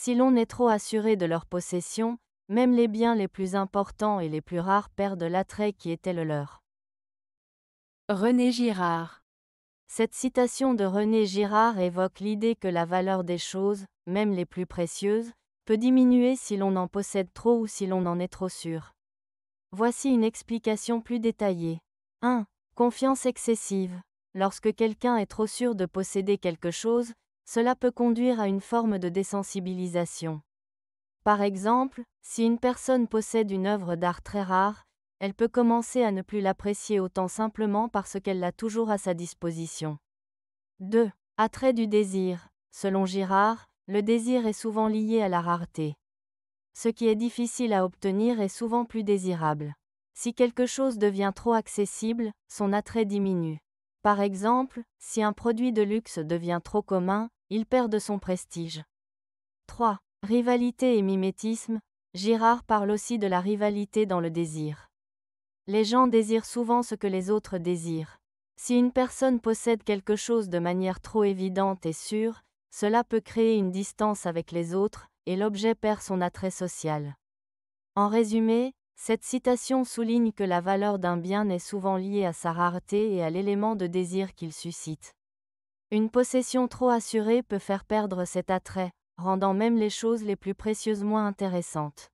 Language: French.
Si l'on est trop assuré de leur possession, même les biens les plus importants et les plus rares perdent l'attrait qui était le leur. René Girard. Cette citation de René Girard évoque l'idée que la valeur des choses, même les plus précieuses, peut diminuer si l'on en possède trop ou si l'on en est trop sûr. Voici une explication plus détaillée. 1. Confiance excessive. Lorsque quelqu'un est trop sûr de posséder quelque chose, cela peut conduire à une forme de désensibilisation. Par exemple, si une personne possède une œuvre d'art très rare, elle peut commencer à ne plus l'apprécier autant simplement parce qu'elle l'a toujours à sa disposition. 2. Attrait du désir. Selon Girard, le désir est souvent lié à la rareté. Ce qui est difficile à obtenir est souvent plus désirable. Si quelque chose devient trop accessible, son attrait diminue. Par exemple, si un produit de luxe devient trop commun, il perd de son prestige. 3. Rivalité et mimétisme. Girard parle aussi de la rivalité dans le désir. Les gens désirent souvent ce que les autres désirent. Si une personne possède quelque chose de manière trop évidente et sûre, cela peut créer une distance avec les autres, et l'objet perd son attrait social. En résumé, cette citation souligne que la valeur d'un bien est souvent liée à sa rareté et à l'élément de désir qu'il suscite. Une possession trop assurée peut faire perdre cet attrait, rendant même les choses les plus précieuses moins intéressantes.